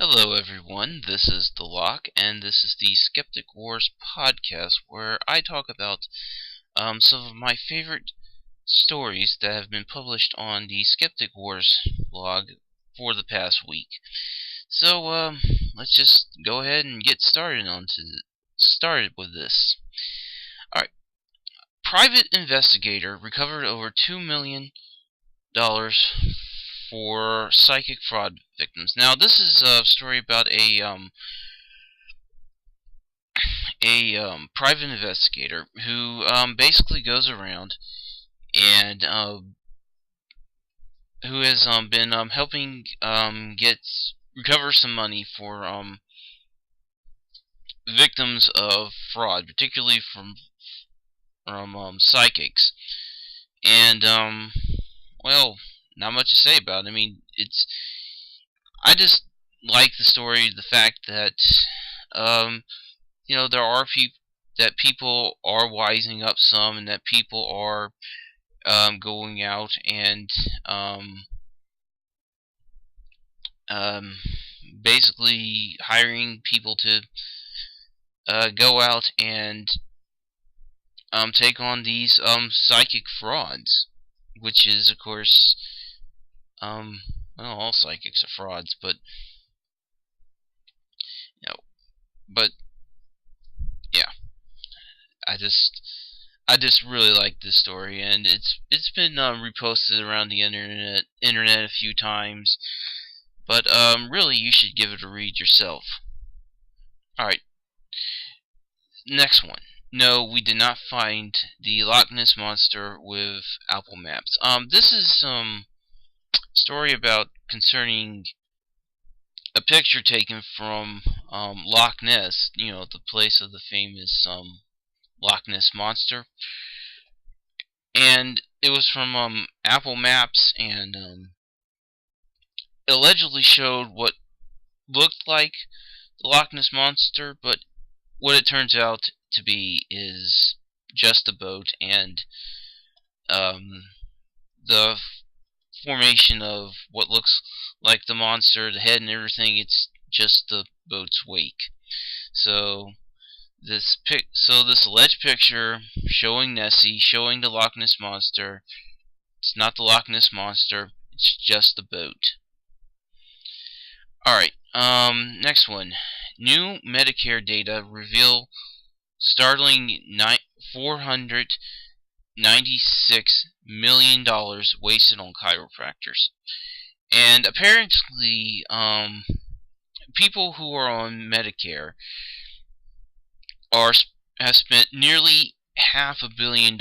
Hello everyone, this is the Loch, and this is the Skeptic Wars podcast, where I talk about some of my favorite stories that have been published on the Skeptic Wars blog for the past week. So, let's just go ahead and get started with this. Alright, private investigator recovered over $2 million for psychic fraud victims. Now, this is a story about a private investigator who basically goes around and who has been helping recover some money for victims of fraud, particularly from psychics. And well, not much to say about it. I mean, I just like the story, the fact that there are people are wising up some, and that people are going out and basically hiring people to go out and take on these psychic frauds, which is, of course, well, all psychics are frauds, but yeah, I just really like this story, and it's been reposted around the internet a few times, but really you should give it a read yourself. All right, next one. No, we did not find the Loch Ness Monster with Apple Maps. This is story concerning a picture taken from Loch Ness, the place of the famous Loch Ness Monster, and it was from Apple Maps, and it allegedly showed what looked like the Loch Ness Monster, but what it turns out to be is just a boat, and the formation of what looks like the monster, the head and everything, it's just the boat's wake. So this alleged picture showing Nessie, showing the Loch Ness Monster, it's not the Loch Ness Monster, it's just the boat. Alright, next one. New Medicare data reveal startling $496 million wasted on chiropractors. And apparently, people who are on Medicare have spent nearly $500 million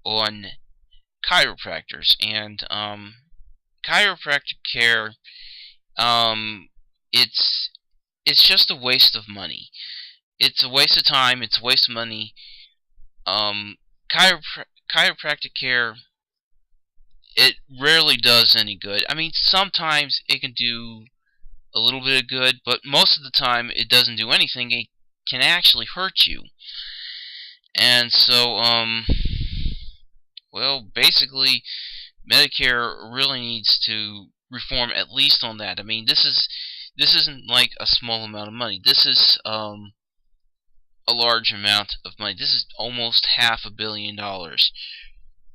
on chiropractors, and chiropractic care, it's just a waste of money. It's a waste of time. It's a waste of money. Chiropractic care, it rarely does any good. I mean, sometimes it can do a little bit of good, but most of the time it doesn't do anything. It can actually hurt you. And so, well, basically, Medicare really needs to reform, at least on that. I mean, this isn't like a small amount of money. This is a large amount of money. This is almost $500 million,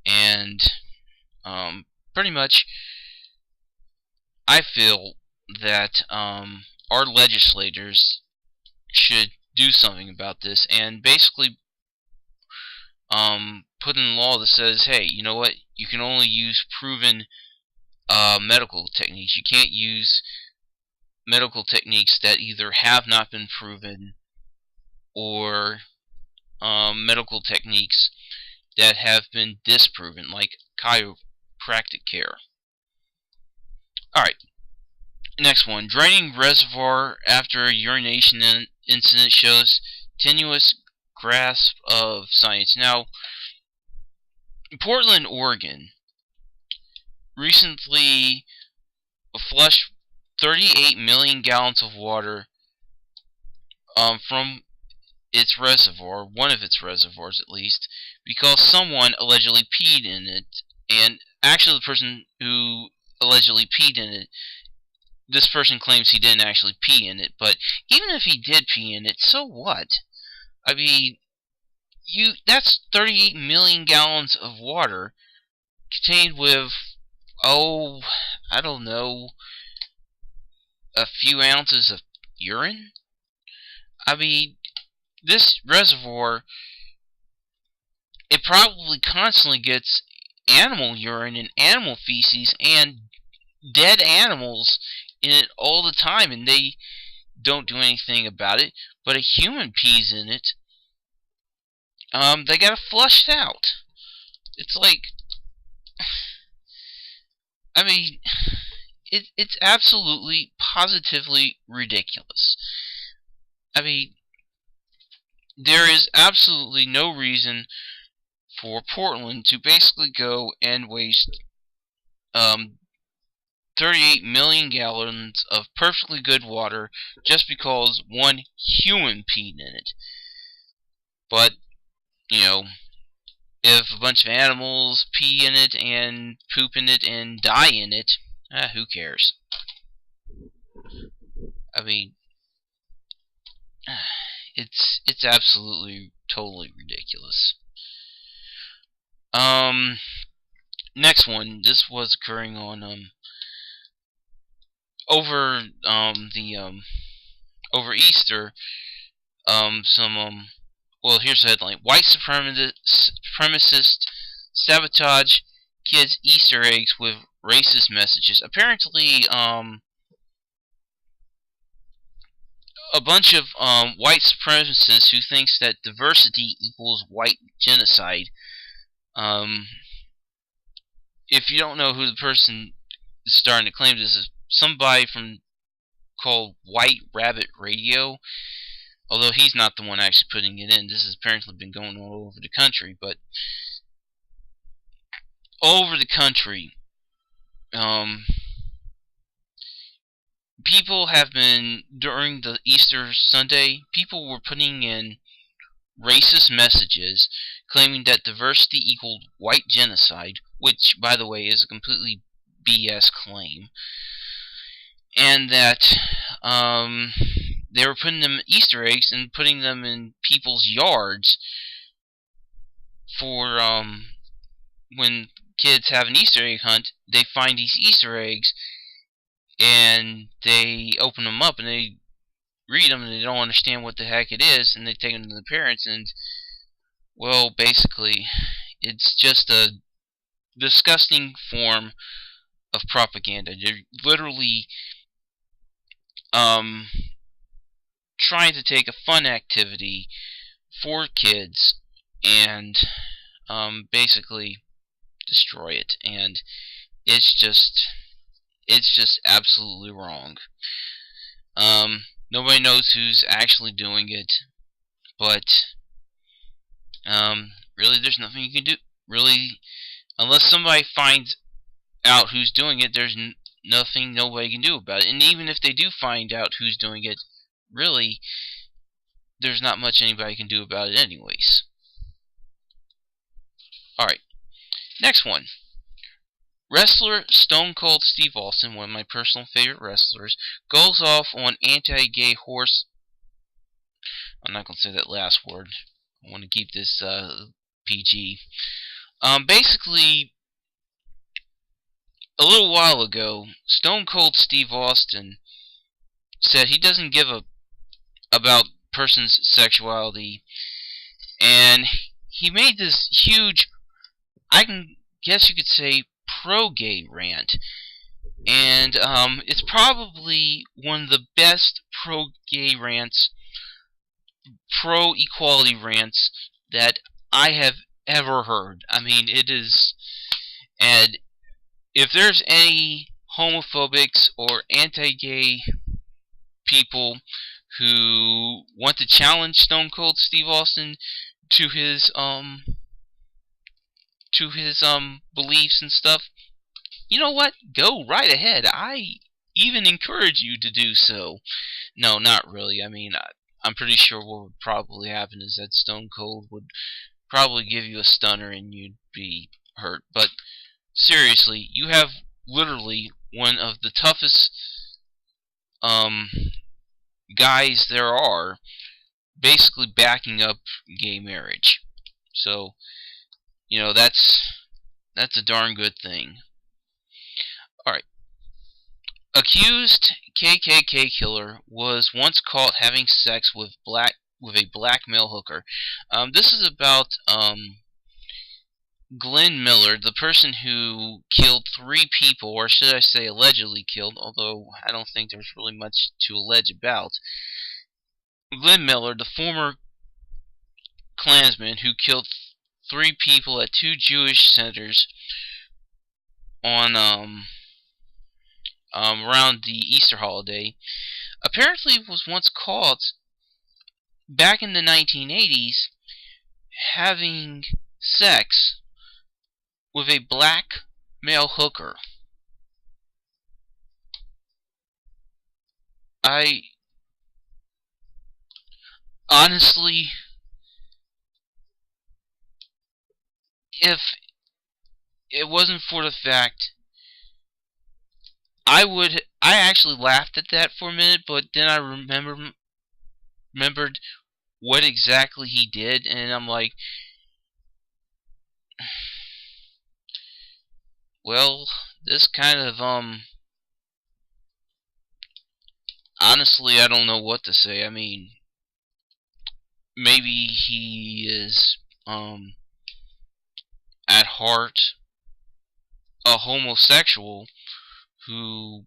and pretty much, I feel that our legislators should do something about this, and basically put in law that says, hey, you know what? You can only use proven medical techniques. You can't use medical techniques that either have not been proven or medical techniques that have been disproven, like chiropractic care. Alright, next one. Draining reservoir after urination incident shows tenuous grasp of science. Now, Portland, Oregon recently flushed 38 million gallons of water from its reservoir, one of its reservoirs at least, because someone allegedly peed in it, and actually the person who allegedly peed in it this person claims he didn't actually pee in it, but even if he did pee in it, so what? I mean, that's 38 million gallons of water contained with, oh, I don't know, a few ounces of urine? I mean, this reservoir, it probably constantly gets animal urine and animal feces and dead animals in it all the time, and they don't do anything about it. But a human pees in it, they gotta flush it out. It's like, I mean, it's absolutely, positively ridiculous. I mean, there is absolutely no reason for Portland to basically go and waste 38 million gallons of perfectly good water just because one human peed in it. But, you know, if a bunch of animals pee in it and poop in it and die in it, who cares? I mean, it's absolutely, totally ridiculous. Next one. This was occurring on over over Easter. Well, here's the headline: White supremacist sabotage kids' Easter eggs with racist messages. Apparently, a bunch of white supremacists who thinks that diversity equals white genocide. If you don't know who the person is starting to claim this is, somebody called White Rabbit Radio. Although he's not the one actually putting it in. This has apparently been going all over the country, but all over the country, people have been, during the Easter Sunday, people were putting in racist messages claiming that diversity equaled white genocide, which, by the way, is a completely BS claim, and that they were putting them Easter eggs and putting them in people's yards for when kids have an Easter egg hunt. They find these Easter eggs and they open them up and they read them and they don't understand what the heck it is, and they take them to the parents, and, well, basically it's just a disgusting form of propaganda. They're literally trying to take a fun activity for kids and basically destroy it, and it's just absolutely wrong. Nobody knows who's actually doing it, but really there's nothing you can do. Really, unless somebody finds out who's doing it, there's nothing nobody can do about it. And even if they do find out who's doing it, really, there's not much anybody can do about it anyways. Alright, next one. Wrestler Stone Cold Steve Austin, one of my personal favorite wrestlers, goes off on anti-gay horse... I'm not going to say that last word. I want to keep this PG. Basically, a little while ago, Stone Cold Steve Austin said he doesn't give a about person's sexuality, and he made this huge, I guess you could say, pro-gay rant, and it's probably one of the best pro-gay rants, pro-equality rants that I have ever heard. I mean, it is, and if there's any homophobics or anti-gay people who want to challenge Stone Cold Steve Austin to his beliefs and stuff, you know what? Go right ahead. I even encourage you to do so. No, not really. I mean, I'm pretty sure what would probably happen is that Stone Cold would probably give you a stunner and you'd be hurt. But seriously, you have literally one of the toughest guys there are basically backing up gay marriage. So, that's a darn good thing. Alright. Accused KKK killer was once caught having sex with a black male hooker. This is about Glenn Miller, the person who killed 3 people, or should I say allegedly killed, although I don't think there's really much to allege about. Glenn Miller, the former Klansman who killed 3 people at 2 Jewish centers on around the Easter holiday, apparently was once caught back in the 1980s having sex with a black male hooker. I honestly, if it wasn't for the fact, I actually laughed at that for a minute, but then I remembered what exactly he did, and I'm like, well, this kind of, honestly, I don't know what to say. I mean, maybe he is, at heart, a homosexual who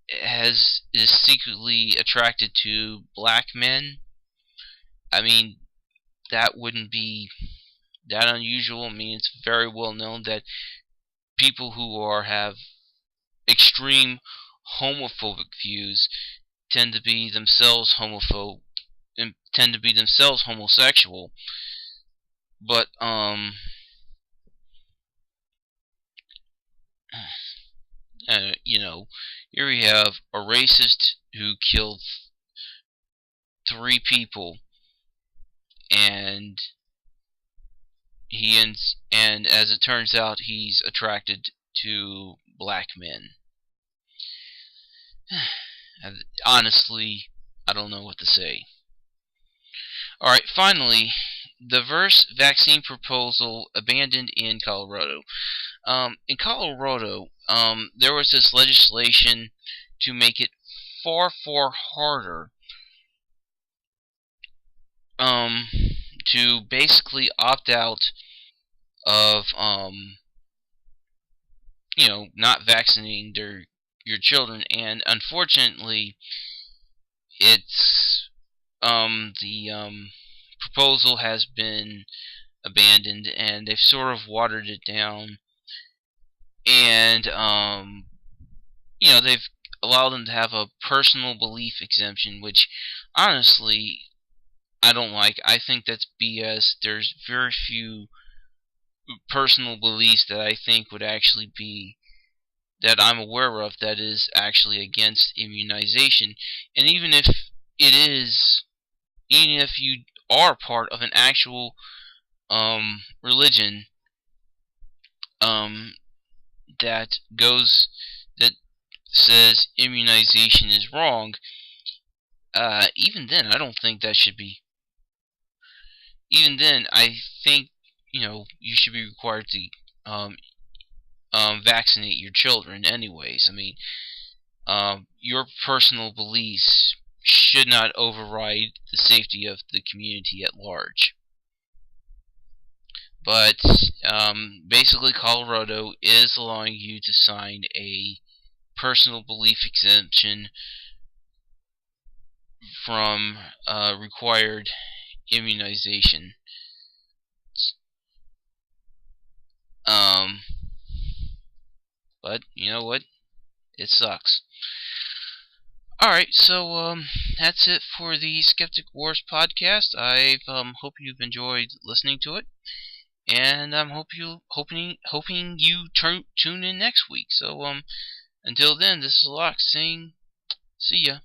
is secretly attracted to black men. I mean, that wouldn't be that unusual. I mean, it's very well known that people who have extreme homophobic views tend to be themselves homosexual. But here we have a racist who killed 3 people, and and as it turns out, he's attracted to black men. Honestly, I don't know what to say. Alright, finally, the verse vaccine proposal abandoned in Colorado. In Colorado, there was this legislation to make it far, far harder to basically opt out of not vaccinating your children, and unfortunately it's the proposal has been abandoned, and they've sort of watered it down, and they've allowed them to have a personal belief exemption, which honestly I don't like. I think that's BS. There's very few personal beliefs that I think would actually be, that I'm aware of, that is actually against immunization. And even if it is, even if you are part of an actual religion that says immunization is wrong, even then I don't think that should be. Even then, I think you should be required to vaccinate your children anyways. I mean, your personal beliefs should not override the safety of the community at large. But basically, Colorado is allowing you to sign a personal belief exemption from required immunization. But you know what? It sucks. Alright, so that's it for the Skeptic Wars podcast. I hope you've enjoyed listening to it, and I'm hoping you tune in next week. So until then, this is Locke saying, see ya.